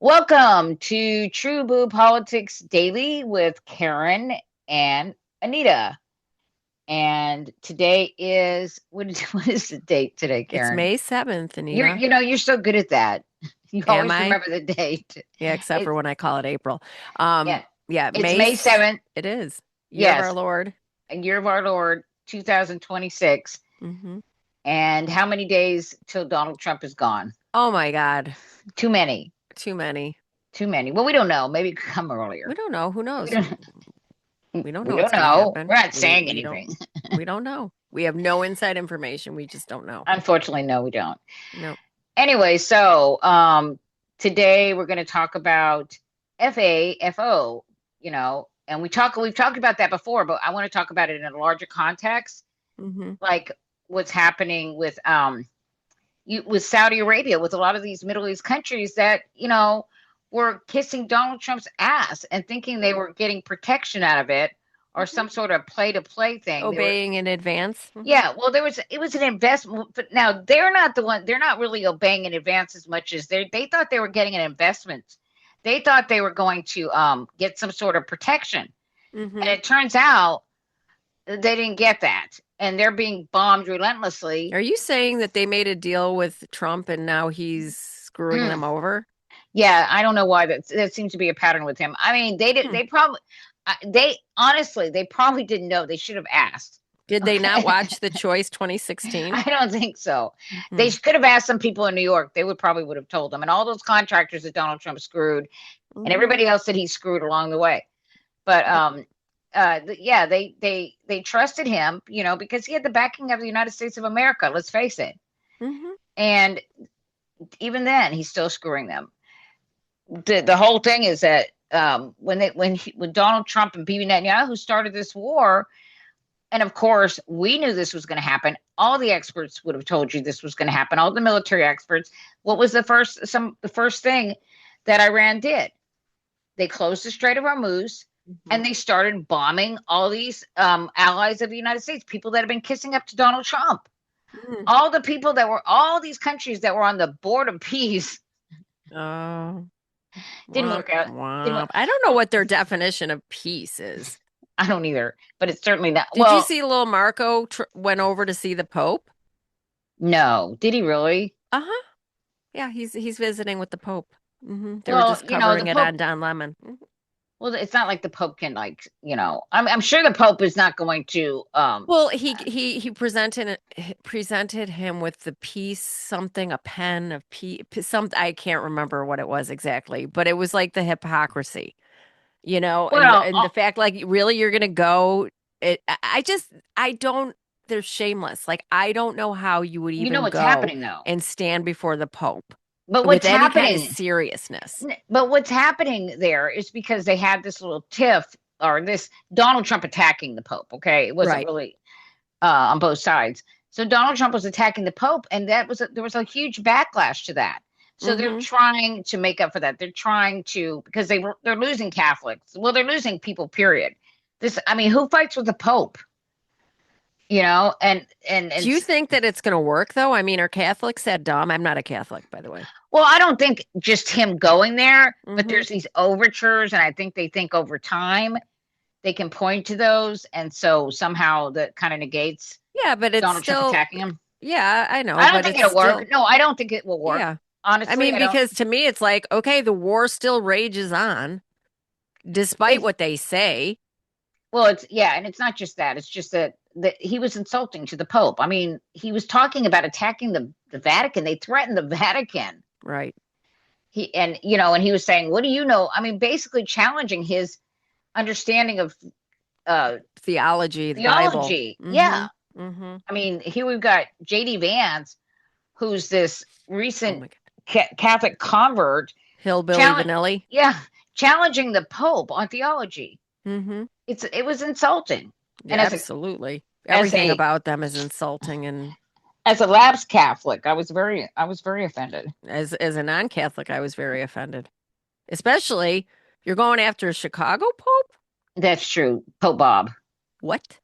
Welcome to True Blue Politics Daily with Karen and Anita. And today is what is the date today, It's Karen? May 7th, You're Anita. you know you're so good at that. You Am always I? remember the date. Yeah, except for It's when I call it April. Um, yeah, yeah, it's May 7th. It is. Year of our Yes, Lord. a year of our Lord 2026. hmm And how many days till Donald Trump is gone? Oh my God. Too many. Too many. Too many. Well, we don't know. Maybe it could come We earlier. don't know. Who We knows? don't We don't we know don't what's going to know. happen. We're not We saying we don't anything. we don't know. We have no inside information. We just don't know. Unfortunately, no, we don't. No. Anyway, today we're going to talk about FAFO, and we've talked about that before, but I want to talk about it in a larger context, hmm like what's happening with Saudi Arabia, with a lot of these Middle East countries that, were kissing Donald Trump's ass and thinking they were getting protection out of it or hmm some sort of play to play thing. They were Obeying in advance. Yeah, well, it was an investment, but now they're not really obeying in advance as much as they thought they were getting an investment. They thought they were going to get some sort of protection. And hmm it turns out they didn't get that. And they're being bombed relentlessly. Are you saying that they made a deal with Trump and now he's screwing Mm. them over? Yeah, I don't know why that seems to be a pattern with him. I mean, Hmm. they honestly, they probably didn't know. They should have asked. Did they not Okay. watch The Choice 2016? I don't think so. They Hmm. could have asked some people in New York. They would have told them. And all those contractors that Donald Trump screwed, and hmm everybody else that he screwed along the way. But Yep. yeah, they trusted him, because he had the backing of the United States of America. Let's face it. hmm And even then, he's still screwing them. The whole thing is that when Donald Trump and Bibi Netanyahu started this war, and of course, we knew this was going to happen. All the experts would have told you this was going to happen. All the military experts. What was the first thing that Iran did? They closed the Strait of Hormuz hmm and they started bombing all these allies of the United States, people that have been kissing up to Donald Trump. hmm All these countries that were on the board of peace Oh, didn't womp work out. Didn't womp. work. I don't know what their definition of peace is. I don't either, but it's certainly not. Did you Well, see little Marco tr went over to see the Pope? no, did he really? Uh-huh. Yeah, he's visiting with the Pope. They were Well, just the covering it on Pope. Don Lemon. Well, it's not like the Pope can I'm sure the Pope is not going to Well, he presented him with the piece, something, a pen of some I can't remember what it was exactly, but it was like the hypocrisy, well, and the fact like really you're gonna go I just I don't they're shameless. Like I don't know how you would you know even what's go happening though. and stand before the Pope But with what's any kind of happening seriousness. but what's happening there is because they had this little tiff or this Donald Trump attacking the Pope, okay? It wasn't Right. really on both sides. So Donald Trump was attacking the Pope, and there was a huge backlash to that. So they're Mm-hmm. trying to make up for that. They're trying to because they're losing Catholics. Well, they're losing people. Period. I mean, who fights with the Pope? And Do you think that it's going to work though? I mean, are Catholics that dumb? I'm not a Catholic, by the way. well, I don't think just him going there, but Mm-hmm. there's these overtures, and I think they think over time they can point to those, and so somehow that kind of negates Yeah, but it's Donald Trump still, attacking him. yeah, I know, I don't but think it's it'll work. still, No, I don't think it will work. yeah. I Honestly, mean, I don't. because to me, it's like, okay, the war still rages on, despite It's what they say. well, it's yeah, and it's not just that. It's just that he was insulting to the Pope. I mean, he was talking about attacking the Vatican. They threatened the Vatican. Right. And he was saying, "What do you know?" I mean, basically challenging his understanding of uh Theology, the Bible. theology. Mm-hmm. Yeah. Mm-hmm. I mean, here we've got JD Vance, who's this Oh recent my God. Catholic convert, Hillbilly challenge, Vanilli. yeah, challenging the Pope on theology. Mm-hmm. It was insulting. Yeah, And absolutely. as Everything a about them is insulting, and as a lapsed Catholic, I was very offended. as a non-Catholic, I was very offended. Especially you're going after a Chicago Pope? That's true. Pope Bob. What?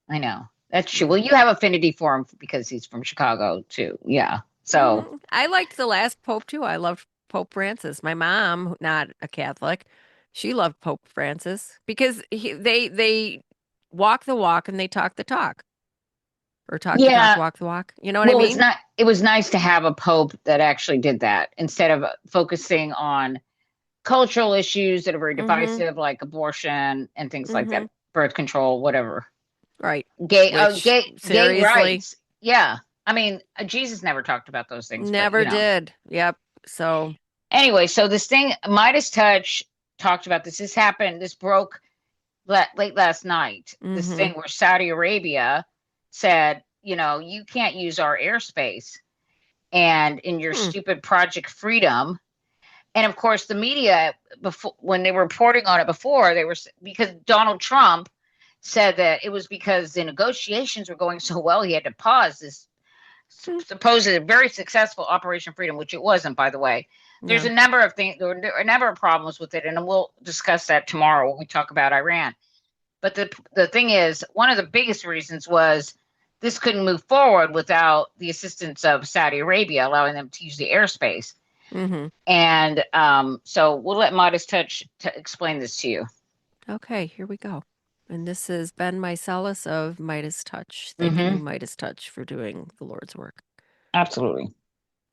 I know. That's true. Yeah. Well, you have affinity for him because he's from Chicago too. Yeah. So I liked the last Pope too. I loved Pope Francis. My mom, not a Catholic, she loved Pope Francis because they walk the walk and they talk the talk, or talk the talk, Yeah. walk the walk. You know what I Well, it's mean? not, it was nice to have a pope that actually did that instead of focusing on cultural issues that are very Mm-hmm. divisive, like abortion and things like Mm-hmm. that, birth control, whatever. Right. Gay, Which, gay seriously, rights. Yeah. I mean, Jesus never talked about those things, but never did. Yep. So, Anyway, so this thing, Midas Touch talked about this. This happened, this broke late last night. This mm-hmm. thing where Saudi Arabia said, you can't use our airspace and in your Hmm. stupid Project Freedom. And of course, the media, before, when they were reporting on it before, they were, because Donald Trump said that it was because the negotiations were going so well, he had to pause this Hmm. supposed very successful Operation Freedom, which it wasn't, by the way. There's Yeah. a number of things, there are a number of problems with it, and we'll discuss that tomorrow when we talk about Iran. But the thing is, one of the biggest reasons was this couldn't move forward without the assistance of Saudi Arabia, allowing them to use the airspace. Mm-hmm. And so we'll let Modest Touch explain this to you. Okay, here we go. And this is Ben Mycelis of Midas Touch, thanking you, Mm-hmm. Midas Touch, for doing the Lord's work. Absolutely.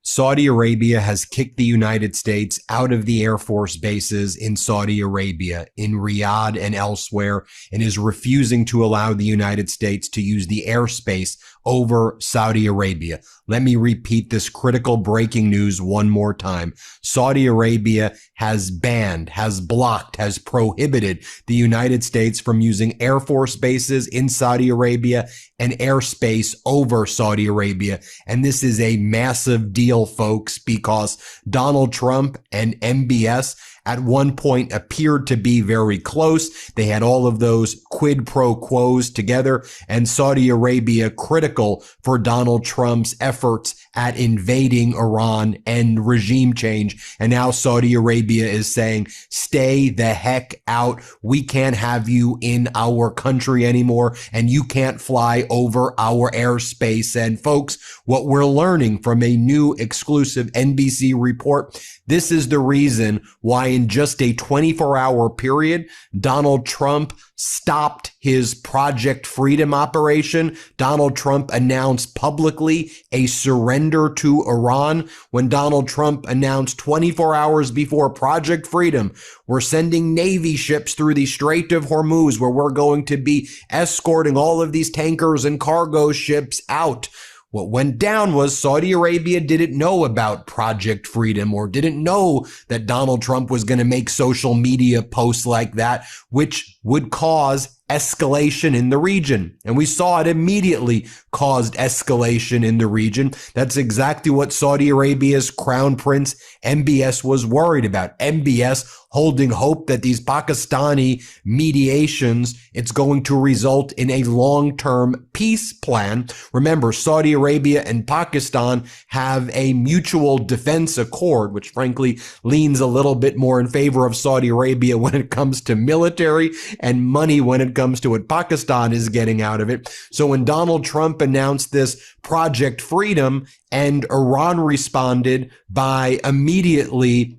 Saudi Arabia has kicked the United States out of the Air Force bases in Saudi Arabia, in Riyadh and elsewhere, and is refusing to allow the United States to use the airspace over Saudi Arabia. Let me repeat this critical breaking news one more time. Saudi Arabia has banned, has blocked, has prohibited the United States from using Air Force bases in Saudi Arabia and airspace over Saudi Arabia. And this is a massive deal, folks, because Donald Trump and MBS at one point appeared to be very close. They had all of those quid pro quos together, and Saudi Arabia critical for Donald Trump's efforts at invading Iran and regime change. And now Saudi Arabia is saying, stay the heck out. We can't have you in our country anymore, and you can't fly over our airspace. And folks, what we're learning from a new exclusive NBC report, this is the reason why in just a 24-hour period, Donald Trump stopped his Project Freedom operation. Donald Trump announced publicly a surrender to Iran. When Donald Trump announced 24 hours before Project Freedom, we're sending Navy ships through the Strait of Hormuz, where we're going to be escorting all of these tankers and cargo ships out. What went down was Saudi Arabia didn't know about Project Freedom, or didn't know that Donald Trump was going to make social media posts like that, which would cause escalation in the region. And we saw it immediately caused escalation in the region. That's exactly what Saudi Arabia's Crown Prince MBS was worried about. MBS holding hope that these Pakistani mediations, it's going to result in a long-term peace plan. Remember, Saudi Arabia and Pakistan have a mutual defense accord, which frankly leans a little bit more in favor of Saudi Arabia when it comes to military and money when it comes to what Pakistan is getting out of it. So when Donald Trump announced this Project Freedom, and Iran responded by immediately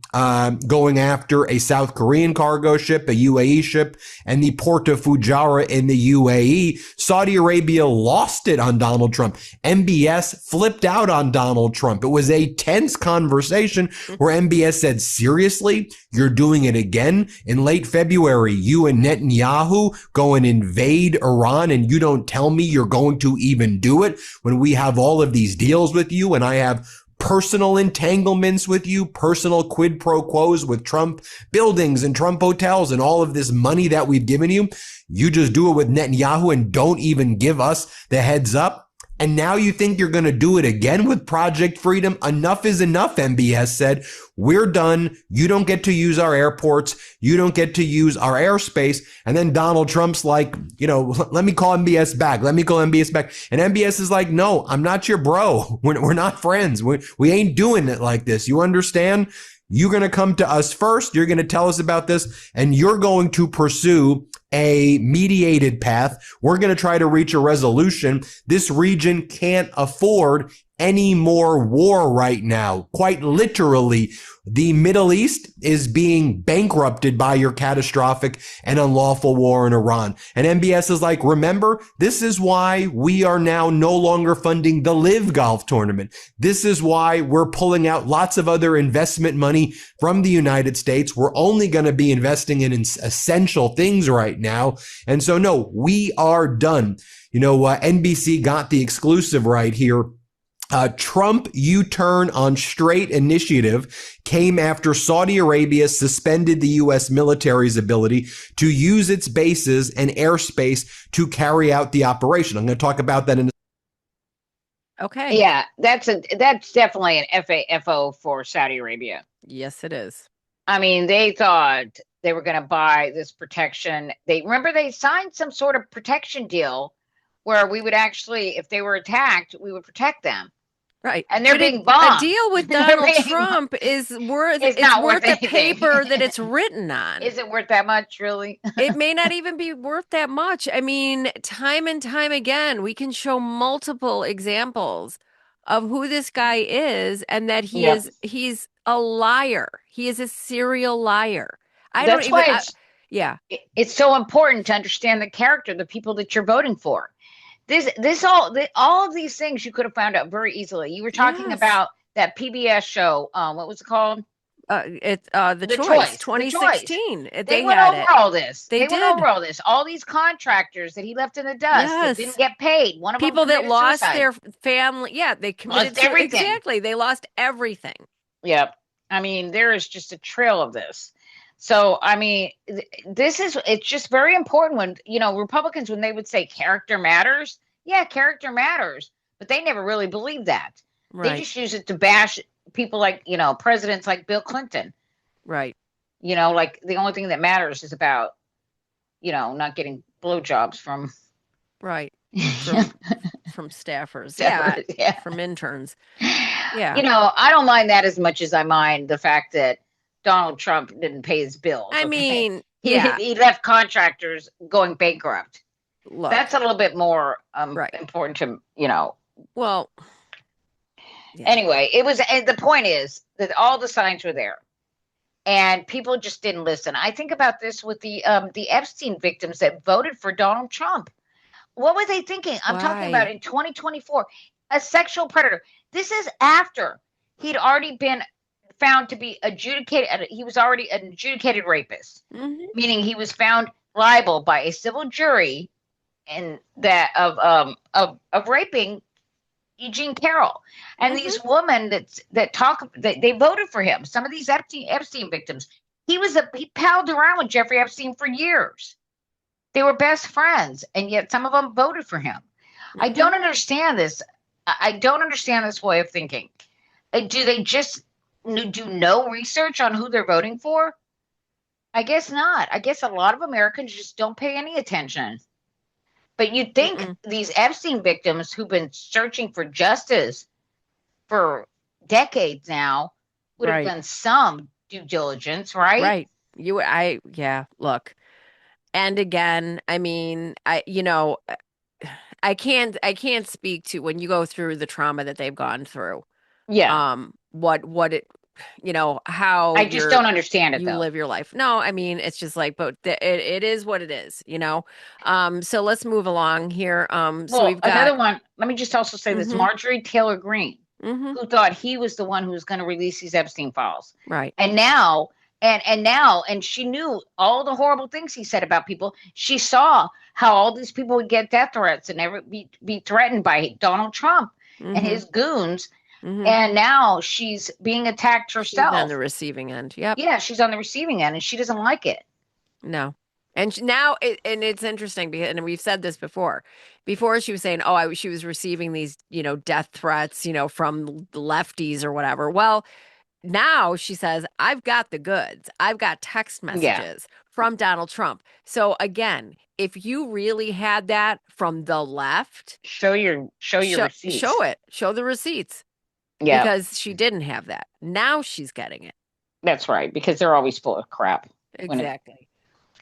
going after a South Korean cargo ship, a UAE ship, and the Port of Fujairah in the UAE. Saudi Arabia lost it on Donald Trump. MBS flipped out on Donald Trump. It was a tense conversation where MBS said, seriously, you're doing it again? In late February, you and Netanyahu go and invade Iran, and you don't tell me you're going to even do it when we have all of these deals with you, and I have personal entanglements with you, personal quid pro quos with Trump buildings and Trump hotels and all of this money that we've given you. You just do it with Netanyahu and don't even give us the heads up. And now you think you're going to do it again with Project Freedom? Enough is enough, MBS said. We're done. You don't get to use our airports. You don't get to use our airspace. And then Donald Trump's like, let me call MBS back. Let me call MBS back. And MBS is like, no, I'm not your bro. We're not friends. We ain't doing it like this. You understand? You're going to come to us first. You're going to tell us about this, and you're going to pursue a mediated path. We're going to try to reach a resolution. This region can't afford any more war right now. Quite literally, the Middle East is being bankrupted by your catastrophic and unlawful war in Iran. And MBS is like, remember, this is why we are now no longer funding the Live Golf Tournament. This is why we're pulling out lots of other investment money from the United States. We're only going to be investing in essential things right now. And so, no, we are done. NBC got the exclusive right here. Trump U-turn on straight initiative came after Saudi Arabia suspended the U.S. military's ability to use its bases and airspace to carry out the operation. I'm going to talk about that in a Okay. Yeah, that's definitely an FAFO for Saudi Arabia. Yes, it is. I mean, they thought they were going to buy this protection. They signed some sort of protection deal where we would actually, if they were attacked, we would protect them. Right. And they're being bombed. A deal with Donald Trump is worth It's not worth worth the anything. paper that it's written on. Is it worth that much, really? It may not even be worth that much. I mean, time and time again, we can show multiple examples of who this guy is and that he's a liar. He is a serial liar. That's why it's so important to understand the character, the people that you're voting for. All of these things you could have found out very easily. You were talking about that PBS show. What was it called? It's the Choice 2016. They went over all this. They went over all this. All these contractors that he left in the dust that didn't get paid. One of people them that lost suicide. Their family. Yeah, they committed everything. Exactly. They lost everything. Yep. I mean, there is just a trail of this. So, I mean, it's just very important when, Republicans, when they would say character matters. Yeah, character matters. But they never really believed that. Right. They just use it to bash people like, presidents like Bill Clinton. Right. Like the only thing that matters is about, not getting blowjobs from. Right. From staffers. Yeah. From interns. Yeah. I don't mind that as much as I mind the fact that Donald Trump didn't pay his bills. I mean, he left contractors going bankrupt. Look, that's a little bit more important to, Well, anyway, the point is that all the signs were there and people just didn't listen. I think about this with the Epstein victims that voted for Donald Trump. What were they thinking? I'm talking about in 2024, a sexual predator. This is after he'd already been found to be adjudicated. He was already an adjudicated rapist, meaning he was found liable by a civil jury and that of raping Eugene Carroll. And these women that they voted for him. Some of these Epstein victims. He palled around with Jeffrey Epstein for years. They were best friends, and yet some of them voted for him. I don't understand this. I don't understand this way of thinking. Do they just do no research on who they're voting for? I guess not. I guess a lot of Americans just don't pay any attention. But you'd think these Epstein victims who've been searching for justice for decades now would have done some due diligence, right? Right. Look. And again, I mean, I can't speak to when you go through the trauma that they've gone through. Yeah. What it, how I just don't understand it. You live your life. No, I mean, it's just like, but it is what it is, So let's move along here. So we've got another one. Let me just also say this: Marjorie Taylor Greene, who thought he was the one who was going to release these Epstein files, right? And now. And she knew all the horrible things he said about people. She saw how all these people would get death threats and never be threatened by Donald Trump and his goons. And now she's being attacked herself. She's on the receiving end. Yep. Yeah, she's on the receiving end, and she doesn't like it. No. And and it's interesting because, and we've said this before. Before she was saying, she was receiving these, death threats, from the lefties or whatever. Well, now she says, I've got the goods. I've got text messages from Donald Trump. So again, if you really had that from the left, show your receipts. Show it. Show the receipts. Yeah. Because she didn't have that. Now she's getting it. That's right. Because they're always full of crap. Exactly.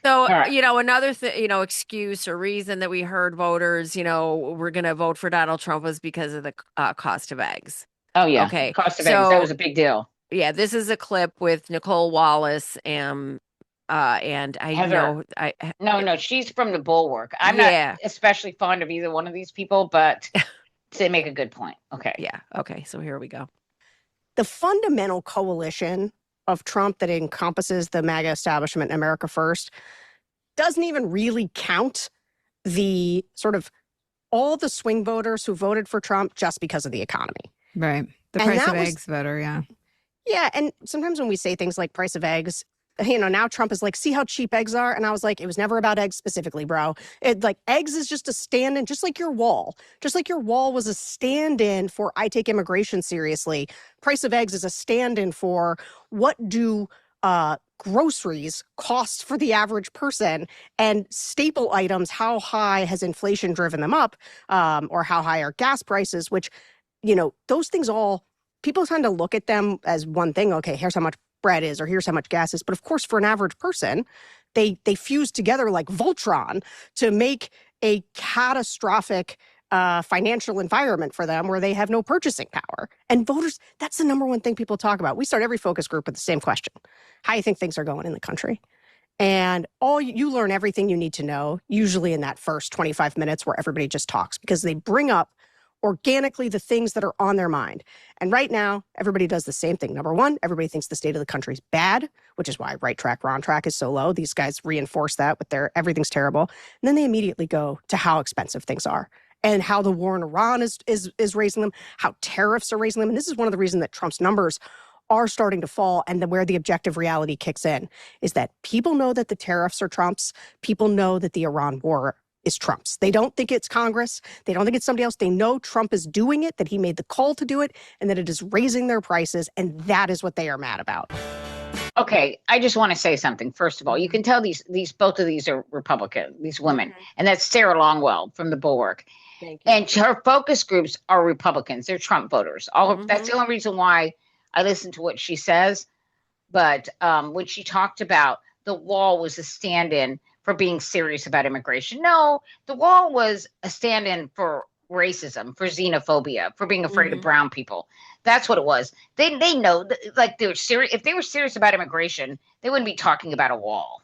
So, All right. another excuse or reason that we heard voters, we're going to vote for Donald Trump was because of the cost of eggs. Oh yeah, Okay. cost of eggs. That So, was a big deal. yeah, this is a clip with Nicole Wallace and Heather. I No, she's from the Bulwark. I'm not yeah. especially fond of either one of these people, but they make a good point. Okay. Yeah. Okay. So here we go. The fundamental coalition of Trump that encompasses the MAGA establishment and America First doesn't even really count the sort of all the swing voters who voted for Trump just because of the economy. Right. The And price that of was- eggs voter, yeah. Yeah, and sometimes when we say things like price of eggs, now Trump is like, see how cheap eggs are? And I was like, it was never about eggs specifically, bro. Eggs is just a stand-in, just like your wall. Just like your wall was a stand-in for I take immigration seriously. Price of eggs is a stand-in for what do groceries cost for the average person, and staple items, how high has inflation driven them up, or how high are gas prices, which, those things all, people tend to look at them as one thing. Okay, here's how much bread is, or here's how much gas is. But of course, for an average person, they fuse together like Voltron to make a catastrophic financial environment for them where they have no purchasing power. And voters, that's the number one thing people talk about. We start every focus group with the same question. How do you think things are going in the country? And you learn everything you need to know, usually in that first 25 minutes where everybody just talks, because they bring up organically the things that are on their mind. And right now, everybody does the same thing. Number one, everybody thinks the state of the country is bad, which is why right track, wrong track is so low. These guys reinforce that with their everything's terrible. And then they immediately go to how expensive things are and how the war in Iran is raising them, how tariffs are raising them. And this is one of the reasons that Trump's numbers are starting to fall, and where the objective reality kicks in is that people know that the tariffs are Trump's. People know that the Iran war is Trump's. They don't think it's Congress. They don't think it's somebody else. They know Trump is doing it, that he made the call to do it, and that it is raising their prices, and that is what they are mad about. Okay, I just want to say something. First of all, you can tell these both of these are Republican, these women, and that's Sarah Longwell from the Bulwark. Thank you. And her focus groups are Republicans. They're Trump voters. That's the only reason why I listen to what she says. But when she talked about the wall was a stand-in for being serious about immigration. No, the wall was a stand-in for racism, for xenophobia, for being afraid of brown people. That's what it was. They know, like, they were serious. If they were serious about immigration, they wouldn't be talking about a wall.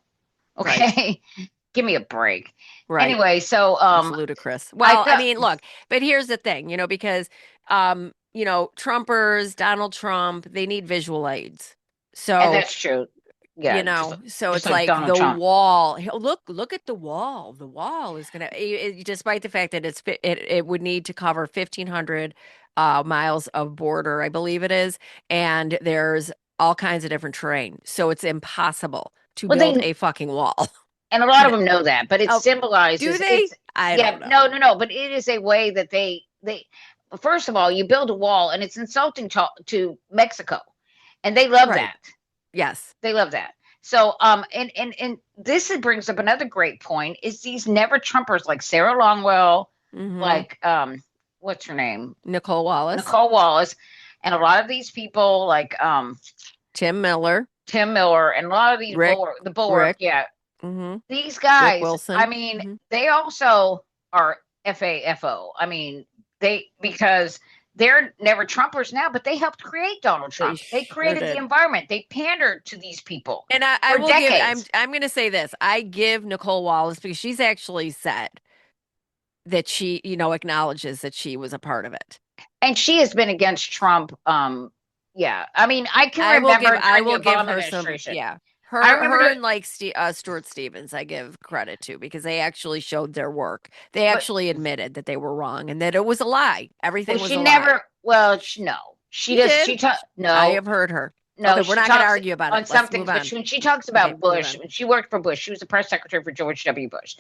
Okay, right. Give me a break. Right. Anyway, so it's ludicrous. Well, I mean, look, but here's the thing, because Trumpers, Donald Trump, they need visual aids. So and that's true. Yeah, so it's like the Trump. Wall. Look at the wall. The wall is gonna, despite the fact that it would need to cover 1,500 miles of border, I believe it is, and there's all kinds of different terrain, so it's impossible to build a fucking wall. And a lot of them know that, but it symbolizes. Do they? I don't know. No. But it is a way that they. First of all, you build a wall, and it's insulting to Mexico, and they love that. Yes, they love that. So, and this brings up another great point: is these never Trumpers like Sarah Longwell, like what's her name, Nicole Wallace, and a lot of these people like Tim Miller, and a lot of these the Bulwark, yeah. These guys, Wilson. I mean, they also are FAFO. I mean, because they're never Trumpers now, but they helped create Donald Trump. They created the environment. They pandered to these people. And I will decades. I'm going to say this. I give Nicole Wallace, because she's actually said that she, acknowledges that she was a part of it. And she has been against Trump. Yeah. I mean, I can remember. I will give her some. Yeah. Her and like Stuart Stevens, I give credit to, because they actually showed their work. They actually admitted that they were wrong and that it was a lie. Everything was a lie. Well, no, she does. No, I have heard her. No, we're not going to argue about it. On something, but when she talks about Bush, when she worked for Bush, she was the press secretary for George W. Bush,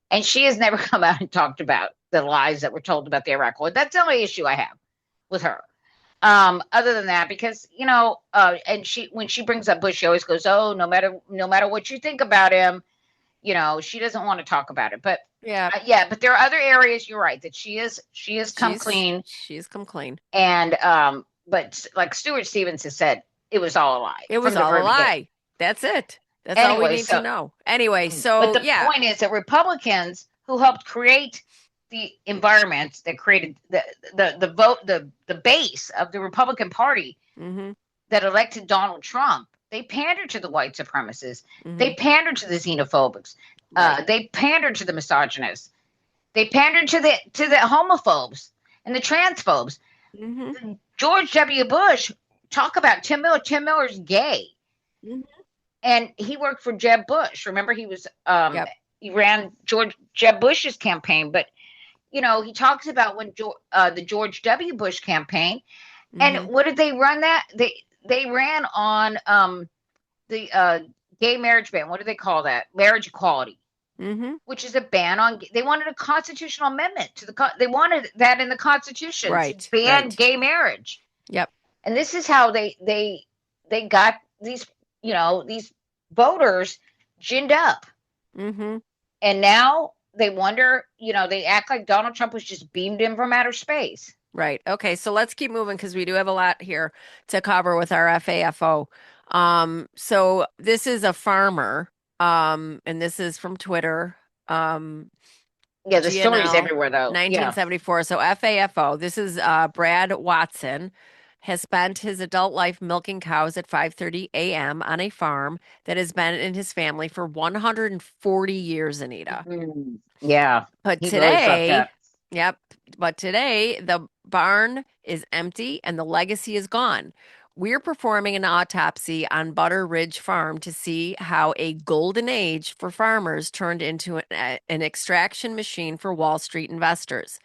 and she has never come out and talked about the lies that were told about the Iraq War. That's the only issue I have with her. Other than that, because and when she brings up Bush, she always goes, "Oh, no matter what you think about him, she doesn't want to talk about it." But but there are other areas. You're right that she's come clean. She's come clean. And but like Stuart Stevens has said, it was all a lie. It was all a lie. That's it. That's all we Anyway, need to know. Anyway, but so the yeah. point is that Republicans who helped create the environment that created the base of the Republican Party Mm-hmm. that elected Donald Trump, they pandered to the white supremacists. Mm-hmm. They pandered to the xenophobics. Right. They pandered to the misogynists. They pandered to the homophobes and the transphobes. Mm-hmm. George W. Bush, talk about Tim Miller. Tim Miller's gay. Mm-hmm. And he worked for Jeb Bush. Remember, he was Yep. he ran Jeb Bush's campaign. But you know, he talks about when the George W. Bush campaign, and Mm-hmm. what did they run that? They ran on the gay marriage ban. What do they call that? Marriage equality, Mm-hmm. which is a ban on. They wanted a constitutional amendment to they wanted that in the Constitution Right. to ban Right. gay marriage. Yep. And this is how they got these, you know, these voters ginned up. Mm-hmm. And now they wonder, you know, they act like Donald Trump was just beamed in from outer space. Right. Okay. So let's keep moving because we do have a lot here to cover with our FAFO. So this is a farmer, and this is from Twitter. Yeah, the story's GNL, everywhere though. Yeah. 1974. So FAFO. This is Brad Watson has spent his adult life milking cows at 5:30 a.m. on a farm that has been in his family for 140 years, Anita. Mhm. Yeah. But He really fucked today, up. yep, but today the barn is empty and the legacy is gone. We're performing an autopsy on Butter Ridge Farm to see how a golden age for farmers turned into an extraction machine for Wall Street investors.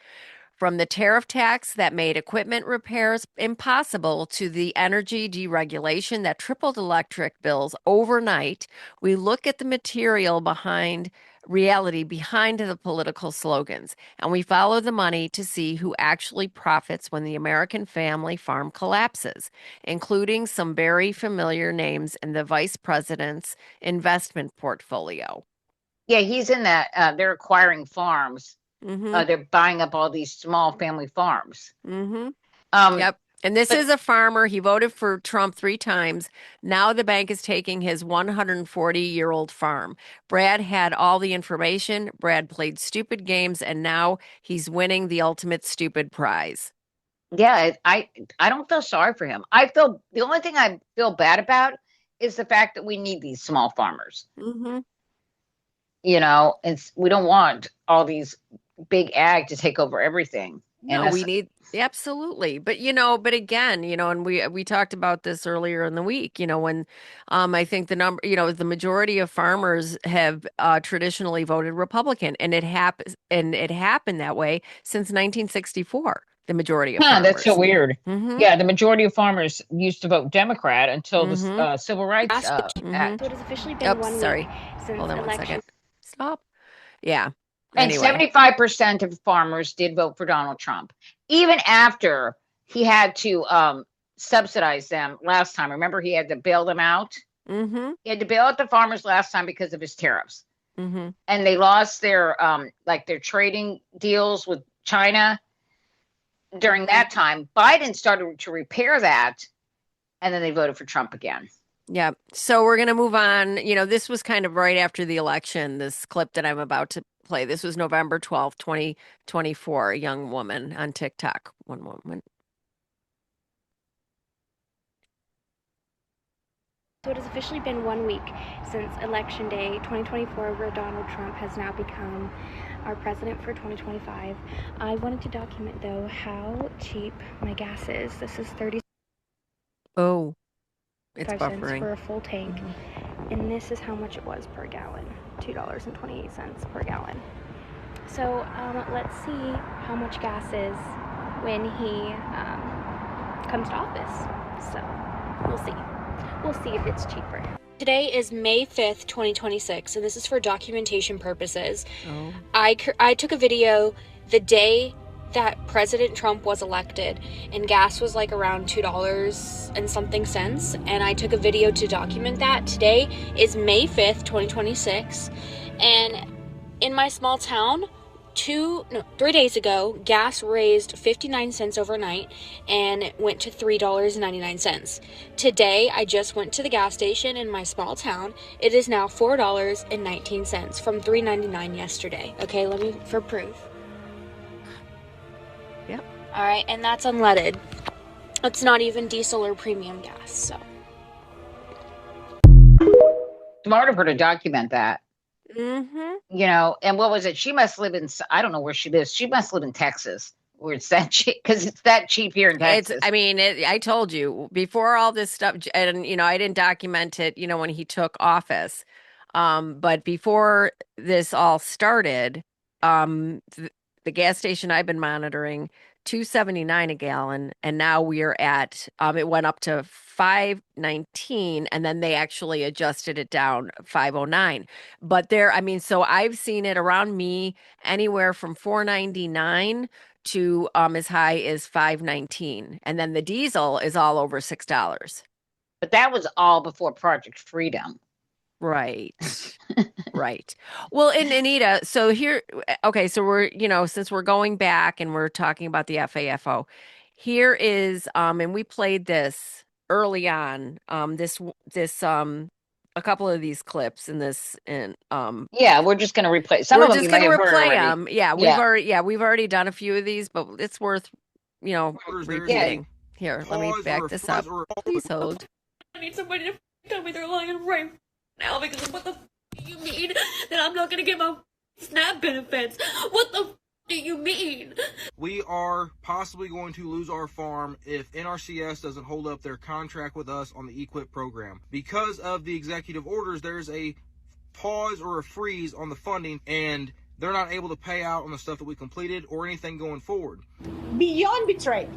From the tariff tax that made equipment repairs impossible to the energy deregulation that tripled electric bills overnight, we look at the material behind reality behind the political slogans, and we follow the money to see who actually profits when the American family farm collapses, including some very familiar names in the vice president's investment portfolio. Yeah, he's in that. They're acquiring farms. Mm-hmm. They're buying up all these small family farms. Mm-hmm. Yep. And this is a farmer. He voted for Trump 3 times. Now the bank is taking his 140-year-old farm. Brad had all the information. Brad played stupid games, and now he's winning the ultimate stupid prize. Yeah, I don't feel sorry for him. The only thing I feel bad about is the fact that we need these small farmers. Mm-hmm. You know, we don't want all these big ag to take over everything. No, we need absolutely. But again, and we talked about this earlier in the week, when I think the majority of farmers have traditionally voted Republican, and it happened that way since 1964. The majority of farmers. That's so weird. Mm-hmm. Yeah, the majority of farmers used to vote Democrat until the Civil Rights Act. So it has officially been 1 week since Hold on election. 1 second. Stop. Yeah. And Anyway. 75% of farmers did vote for Donald Trump, even after he had to subsidize them last time. Remember, he had to bail them out. Mm-hmm. He had to bail out the farmers last time because of his tariffs, Mm-hmm. and they lost their their trading deals with China. During that time, Biden started to repair that, and then they voted for Trump again. Yeah. So we're going to move on. This was kind of right after the election, this clip that I'm about to play. This was November 12th, 2024, a young woman on TikTok. One moment. So it has officially been 1 week since Election Day 2024, where Donald Trump has now become our president for 2025. I wanted to document, though, how cheap my gas is. This is 30 Oh, it's cents buffering. for a full tank, and this is how much it was per gallon, $2.28 per gallon. So let's see how much gas is when he comes to office. So we'll see. We'll see if it's cheaper. Today is May 5th, 2026, and this is for documentation purposes. Oh. I took a video the day that President Trump was elected, and gas was like around $2 and something cents, and I took a video to document that. Today is May 5th, 2026, and in my small town, 3 days ago, gas raised 59 cents overnight and went to $3.99. Today, I just went to the gas station in my small town. It is now $4.19 from $3.99 yesterday. Okay, let me, for proof. Yep. All right, and that's unleaded. It's not even diesel or premium gas, so. Smart of her to document that. Mm-hmm. You know, and what was it? She must live in, I don't know where she lives. She must live in Texas, where it's that cheap, because it's that cheap here in Texas. I told you before all this stuff, and I didn't document it, when he took office. But before this all started, the gas station I've been monitoring, $2.79 a gallon, and now we're at it went up to $5.19, and then they actually adjusted it down $5.09. But so I've seen it around me anywhere from $4.99 to as high as $5.19, and then the diesel is all over $6. But that was all before Project Freedom. Right. Right. Well, and Anita, so here, okay, so we're, since we're going back and we're talking about the FAFO, here is, and we played this early on, a couple of these clips in this, and Yeah, we're just going to replay some of them. You may have heard already. Them. Yeah, we've already done a few of these, but it's worth, repeating. Here, let me back this up. Please hold. I need somebody to tell me they're lying right now, because what the do you mean that I'm not gonna get my SNAP benefits? What the do you mean? We are possibly going to lose our farm if NRCS doesn't hold up their contract with us on the EQIP program. Because of the executive orders, there's a pause or a freeze on the funding, and they're not able to pay out on the stuff that we completed or anything going forward. Beyond betrayal.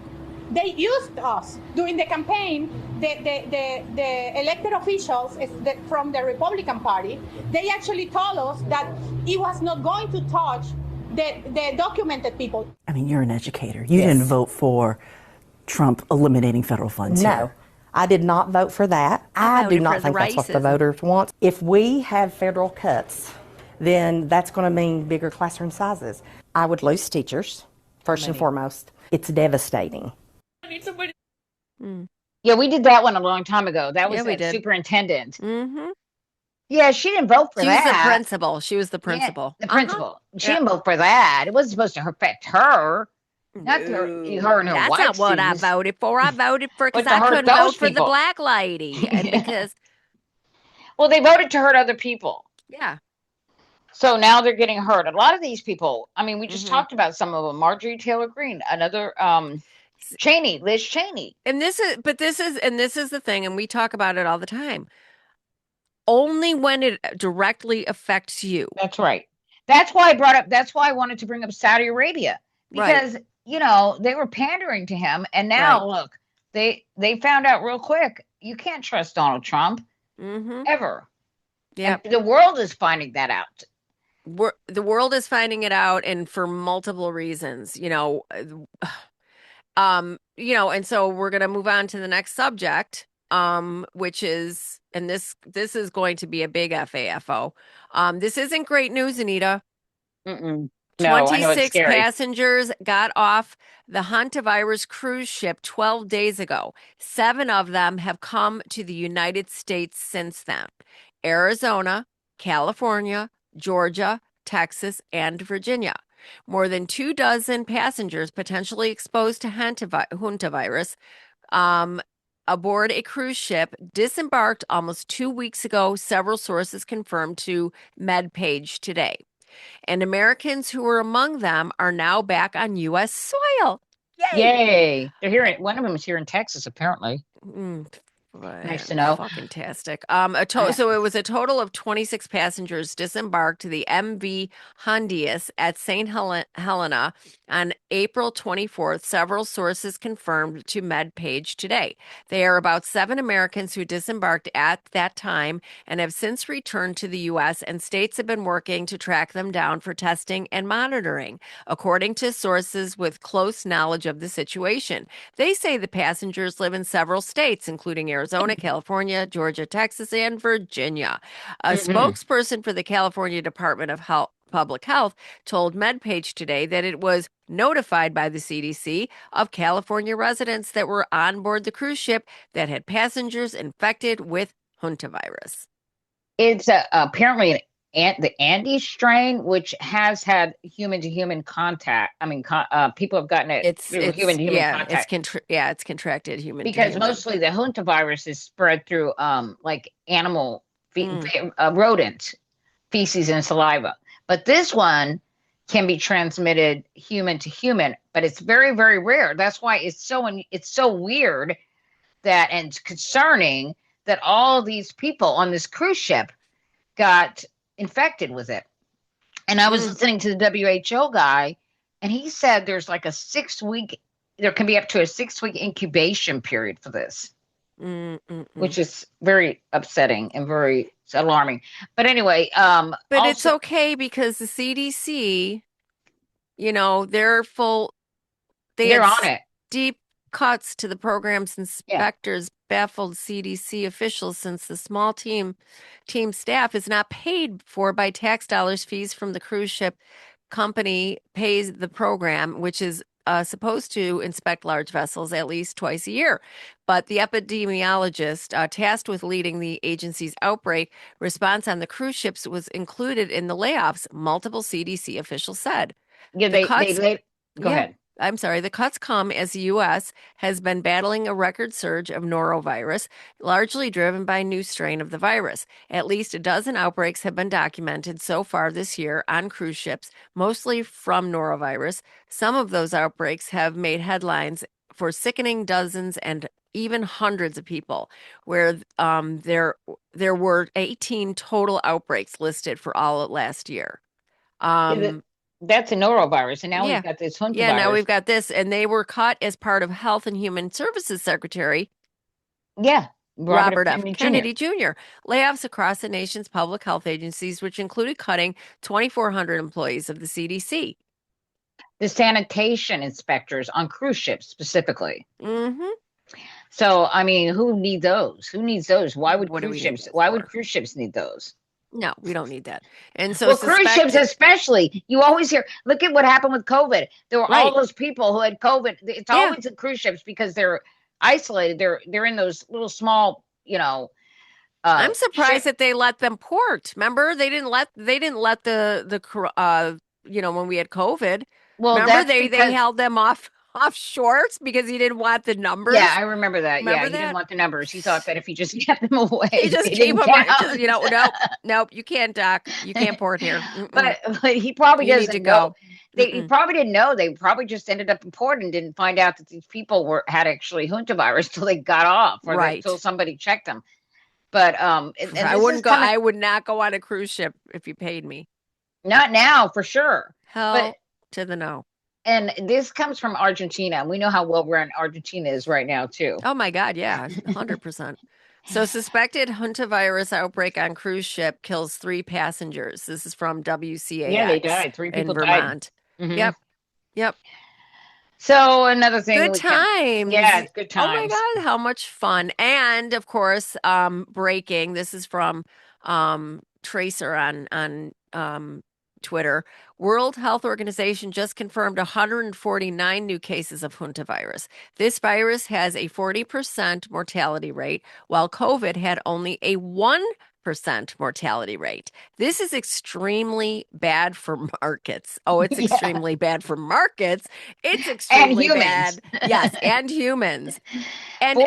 They used us during the campaign. The elected officials from the Republican Party, they actually told us that it was not going to touch the documented people. I mean, you're an educator. You didn't vote for Trump eliminating federal funds. No, I did not vote for that. I do not think that's what the voters want. If we have federal cuts, then that's going to mean bigger classroom sizes. I would lose teachers, first and foremost. It's devastating. I need somebody. Yeah, we did that one a long time ago. That was the superintendent. Mm-hmm. Yeah, she didn't vote for that. She was the principal. She was the principal. Yeah, the principal. She didn't vote for that. It wasn't supposed to affect her. Not her and her That's white not what I students. voted for. I voted for because I couldn't vote for the black lady. And because well, they voted to hurt other people. Yeah. So now they're getting hurt. A lot of these people, I mean, we just talked about some of them. Marjorie Taylor Greene, another Cheney, Liz Cheney. And this is the thing, and we talk about it all the time. Only when it directly affects you. That's right. That's why I wanted to bring up Saudi Arabia, because they were pandering to him, and now look, they found out real quick you can't trust Donald Trump ever. Yeah, the world is finding that out. The world is finding it out, and for multiple reasons, and so we're going to move on to the next subject, which is, and this is going to be a big FAFO. This isn't great news, Anita. No, 26 passengers got off the hantavirus cruise ship 12 days ago. 7 of them have come to the United States since then. Arizona, California, Georgia, Texas, and Virginia. More than 24 passengers potentially exposed to hantavirus aboard a cruise ship disembarked almost 2 weeks ago, several sources confirmed to MedPage today. And Americans who were among them are now back on U.S. soil. Yay! They're here. One of them is here in Texas, apparently. Nice to know. Fantastic. So it was a total of 26 passengers disembarked the MV Hondius at St. Helena on April 24th. Several sources confirmed to MedPage today. There are about 7 Americans who disembarked at that time and have since returned to the U.S., and states have been working to track them down for testing and monitoring, according to sources with close knowledge of the situation. They say the passengers live in several states, including Arizona, California, Georgia, Texas, and Virginia. A spokesperson for the California Department of Health Public Health told MedPage today that it was notified by the CDC of California residents that were on board the cruise ship that had passengers infected with hantavirus. It's apparently the Andes strain, which has had human-to-human contact. I mean, people have gotten it through human-to-human contact. It's contracted human Because to human. mostly the hantavirus is spread through like animal rodent feces and saliva. But this one can be transmitted human to human, but it's very, very rare. That's why it's so weird that and concerning that all these people on this cruise ship got infected with it. And I was listening to the WHO guy, and he said there's like there can be up to a 6-week incubation period for this, which is very upsetting and very alarming. But anyway, but it's okay because the CDC, they're full. They're on it. Deep cuts to the program's inspectors baffled CDC officials since the small team staff is not paid for by tax dollars. Fees from the cruise ship company pays the program, which is supposed to inspect large vessels at least twice a year. But the epidemiologist tasked with leading the agency's outbreak response on the cruise ships was included in the layoffs, multiple CDC officials said. Yeah, go ahead. I'm sorry. The cuts come as the U.S. has been battling a record surge of norovirus, largely driven by a new strain of the virus. At least a dozen outbreaks have been documented so far this year on cruise ships, mostly from norovirus. Some of those outbreaks have made headlines for sickening dozens and even hundreds of people, where there were 18 total outbreaks listed for all of last year. That's a norovirus, and now we've got this hantavirus. Yeah, now we've got this, and they were cut as part of Health and Human Services Secretary. Yeah, Robert F. Kennedy Jr. Layoffs across the nation's public health agencies, which included cutting 2,400 employees of the CDC. The sanitation inspectors on cruise ships specifically. Mm-hmm. So, I mean, who needs those? Why would cruise ships need those? No, we don't need that. And so cruise ships especially, you always hear, look at what happened with COVID. There were all those people who had COVID. It's always the cruise ships because they're isolated. They're in those little small, I'm surprised that they let them port. Remember, they didn't let the when we had COVID. Well, remember they held them offshore because he didn't want the numbers. Yeah, I remember that. He didn't want the numbers. He thought that if he just kept them away, he just keep them. Nope, you can't dock. You can't port here. But he probably doesn't know. He probably didn't know. They probably just ended up in port and didn't find out that these people had actually hantavirus till they got off, or until somebody checked them. But I wouldn't go. I would not go on a cruise ship if you paid me. Not now, for sure. Hell to the no. And this comes from Argentina. And we know how well run Argentina is right now, too. Oh, my God. Yeah, 100%. So suspected hantavirus outbreak on cruise ship kills 3 passengers. This is from WCAX. Yeah, they died. 3 people in Vermont. Died. Mm-hmm. Yep. So another thing. Good times. Yeah, it's good times. Oh, my God. How much fun. And, of course, breaking. This is from Tracer on Twitter. World Health Organization just confirmed 149 new cases of hantavirus. This virus has a 40% mortality rate, while COVID had only a 1% mortality rate. This is extremely bad for markets. Oh, it's extremely bad for markets. It's extremely bad. Yes, and humans. And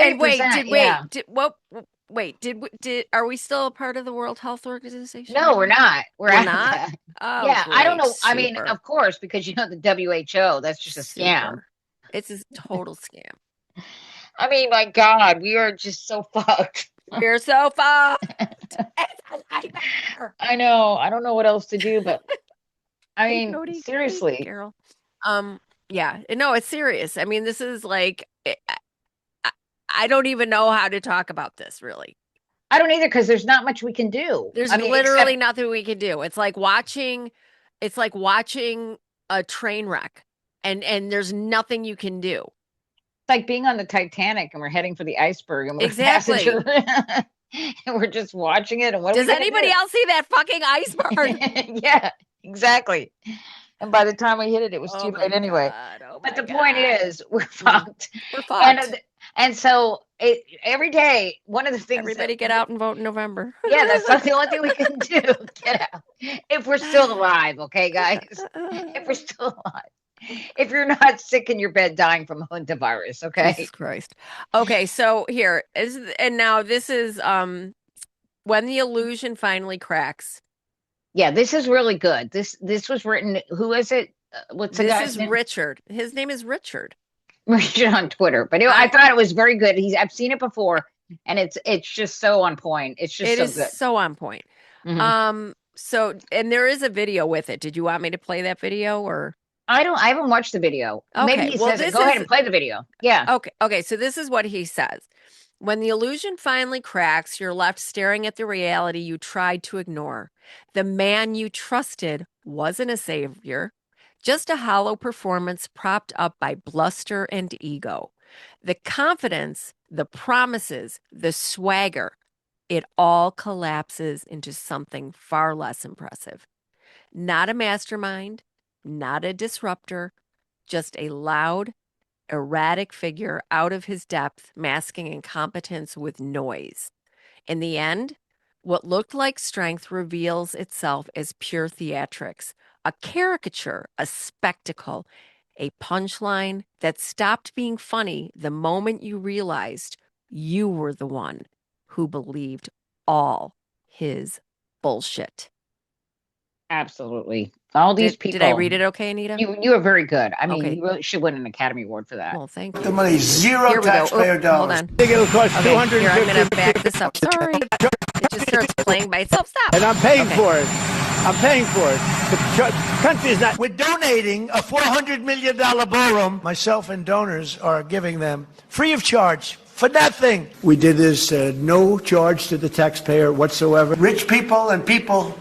are we still a part of the World Health Organization? No, we're not. We're not. Oh, yeah, great. I don't know. Super. I mean, of course, because the WHO, that's just a scam. It's a total scam. I mean, my God, we are just so fucked. We're so fucked. I know. I don't know what else to do, but I mean, seriously. Carol. Yeah, no, it's serious. I mean, this is like, I don't even know how to talk about this, really. I don't either, because there's not much we can do. There's literally nothing we can do. It's like watching a train wreck, and there's nothing you can do. It's like being on the Titanic and we're heading for the iceberg, and we're exactly, and we're just watching it. And does anybody else see that fucking iceberg? Yeah, Exactly. And by the time we hit it, it was Oh too my late anyway. God. Oh But my the point God. is, we're fucked. We're And fucked. and so every day, one of the things that Everybody get out and vote in November. yeah, that's the only thing we can do. Get out if we're still alive, okay, guys. If we're still alive. If you're not sick in your bed dying from hantavirus, okay. Jesus Christ. Okay, so here is, and now this is when the illusion finally cracks. Yeah, this is really good. This was written. Who is it? What's the This guy's is name? Richard. His name is Richard. Richard on Twitter. But I thought it was very good. I've seen it before, and it's just so on point. It's just It so is good. so on point. So, and there is a video with it. Did you want me to play that video or? I haven't watched the video. Maybe Okay, he well, says it. this Go ahead is- and play the video. Yeah. Okay, so this is what he says. When the illusion finally cracks, you're left staring at the reality you tried to ignore. The man you trusted wasn't a savior, just a hollow performance propped up by bluster and ego. The confidence, the promises, the swagger, it all collapses into something far less impressive. Not a mastermind, not a disruptor, just a loud, erratic figure out of his depth, masking incompetence with noise. In the end, what looked like strength reveals itself as pure theatrics, a caricature, a spectacle, a punchline that stopped being funny the moment you realized you were the one who believed all his bullshit. Absolutely. All these people. Did I read it okay, Anita? You are very good. I mean, Okay. you really should win an Academy Award for that. Well, thank you. The money, zero Here we go. taxpayer Hold dollars. on. I think it'll cost Okay, here, I'm going to $250. back this up. Sorry. It just starts playing by itself. Stop. And I'm paying Okay. for it. I'm paying for it. The country is not. We're donating a $400 million ballroom. Myself and donors are giving them free of charge for nothing. We did this no charge to the taxpayer whatsoever. Rich people and people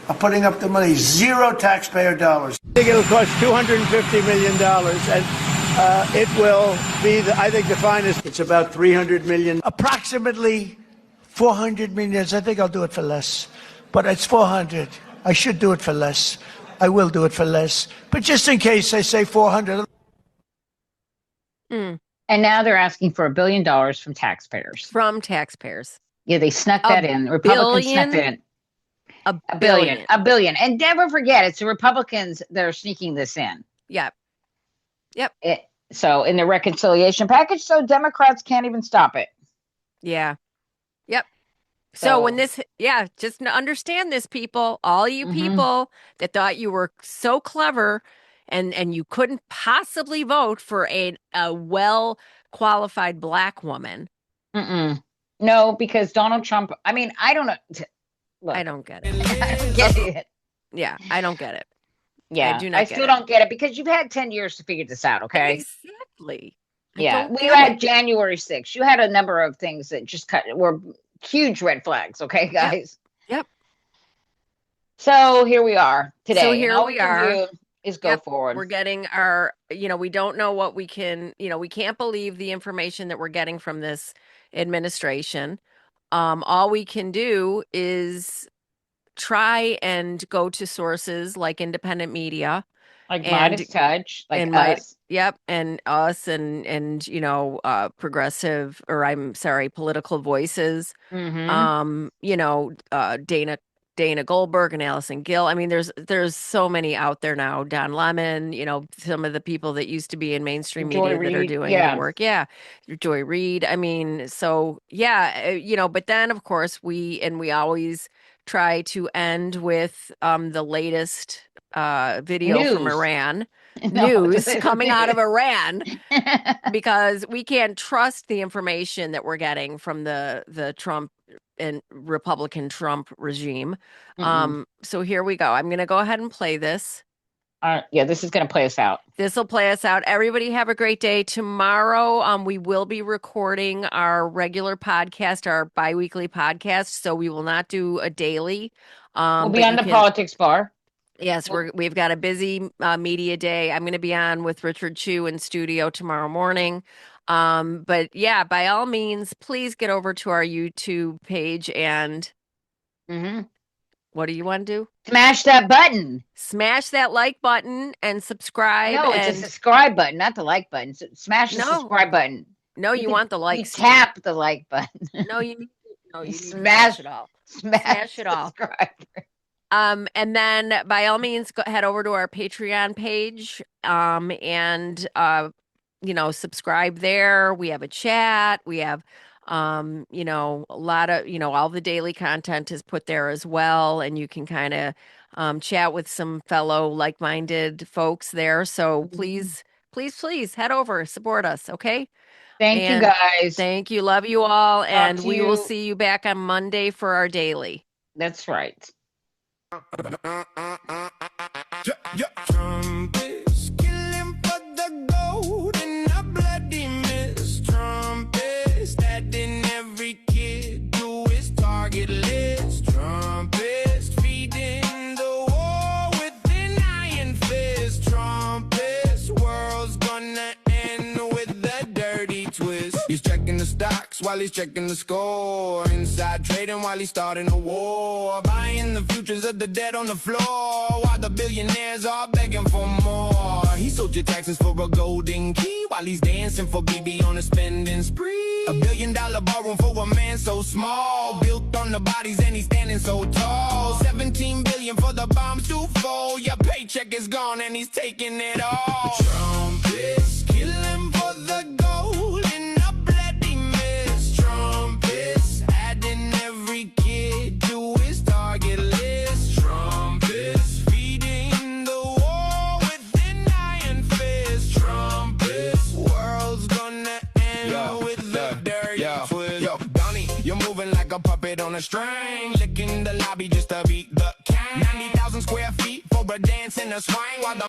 are putting up the money, zero taxpayer dollars. I think it'll cost $250 million, and it will be, I think, the finest. It's about 300 million, approximately 400 million. I think I'll do it for less, but it's 400. I should do it for less. I will do it for less, but just in case I say 400. And now they're asking for $1 billion from taxpayers. From taxpayers. Yeah, they snuck that in. The Republicans snuck it in. A billion. A billion. And never forget, it's the Republicans that are sneaking this in. Yep. Yep. So in the reconciliation package, so Democrats can't even stop it. Yeah. Yep. So when this, just understand this, people, all you people that thought you were so clever and you couldn't possibly vote for a well-qualified black woman. No, because Donald Trump, I mean, I don't know. Look, I don't get it. I don't get it. Yeah, I don't get it. Yeah, I do not still don't get it because you've had 10 years to figure this out, okay? Exactly. Yeah, we had January 6th. You had a number of things that just were huge red flags, okay, guys? Yep. So here we are today. So here all we can are. do is go forward. We're getting our, we don't know what we can, we can't believe the information that we're getting from this administration. All we can do is try and go to sources like independent media, like Midas Touch, like us. Yep, and us, and progressive, or I'm sorry, political voices. Dana Goldberg and Allison Gill. I mean, there's so many out there now. Don Lemon, some of the people that used to be in mainstream media that are doing the work. Yeah. Joy Reid. I mean, so but then of course we always try to end with the latest video from Iran. News coming out of Iran because we can't trust the information that we're getting from the Trump and Republican Trump regime. So here we go. I'm going to go ahead and play this. This is going to play us out. This will play us out. Everybody have a great day. Tomorrow, we will be recording our regular podcast, our biweekly podcast. So we will not do a daily. We'll be on the Politics Bar. Yes, we've got a busy media day. I'm going to be on with Richard Chu in studio tomorrow morning. But yeah, by all means, please get over to our YouTube page and What do you want to do? Smash that button. Smash that like button and subscribe. No, it's a subscribe button, not the like button. Smash the subscribe button. No, you want the likes. You tap the like button. No, you need to smash it all. Smash it all. Subscribe. And then by all means, head over to our Patreon page, and subscribe there. We have a chat. We have, a lot of, all the daily content is put there as well, and you can kind of chat with some fellow like-minded folks there. So please head over, support us, okay? Thank you, guys. Thank you. Love you all, and we will see you back on Monday for our daily. That's right. Trump is killing for the gold in a bloody mist. Trump is letting every kid do his target list. Trump is feeding the war with an iron fist. Trump is world's gonna end with a dirty twist. He's checking the stocks while he's checking the score. Inside trading while he's starting a war. Buying the futures of the dead on the floor while the billionaires are begging for more. He sold your taxes for a golden key while he's dancing for BB on a spending spree. $1 billion borrow for a man so small, built on the bodies and he's standing so tall. 17 billion for the bombs to fall. Your paycheck is gone and he's taking it all. Trump is killing for the gold in a bloody mist. Trump is adding every kid to his target list. Trump is feeding the war with an iron fist. Trump is world's gonna end with the dirty twist. Yo, Donnie, you're moving like a puppet on a string, licking the lobby just to beat the king. 90,000 square feet for a dance and a swing while the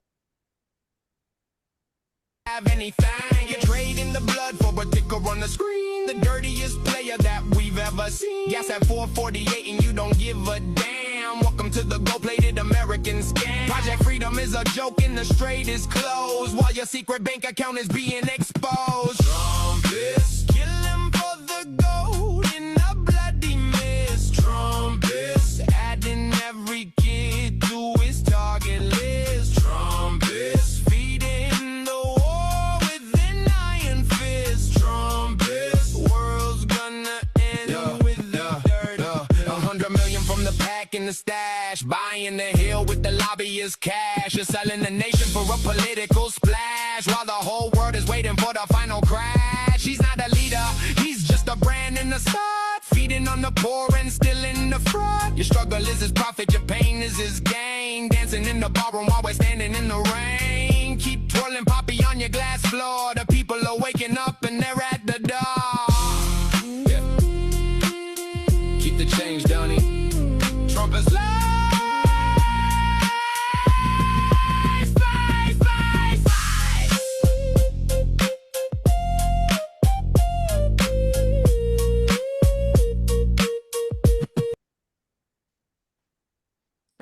have anything. You're trading the blood for a ticker on the screen. The dirtiest player that we've ever seen. Gas at 448 and you don't give a damn. Welcome to the gold-plated American scam. Project Freedom is a joke in the straightest clothes while your secret bank account is being exposed. Trump is killing for the gold in a bloody mist. Trump is adding every kid to his target list. Trump is feeding the war with an iron fist. Trump is world's gonna end with the dirt. 100 million from the pack in the stash, buying the hill with the lobbyist cash. You're selling the nation for a political splash while the whole world is waiting for the final crash. He's not a leader, he's just a brand in the start, feeding on the poor and still in the front. Your struggle is his profit, your pain is his gain. Dancing in the ballroom while we're standing in the rain. Keep twirling poppy on your glass floor. The people are waking up and they're at the door. Yeah. Keep the change, Donnie. Trump is live.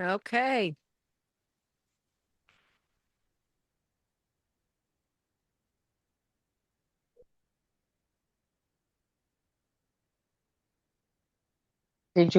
Okay. Did you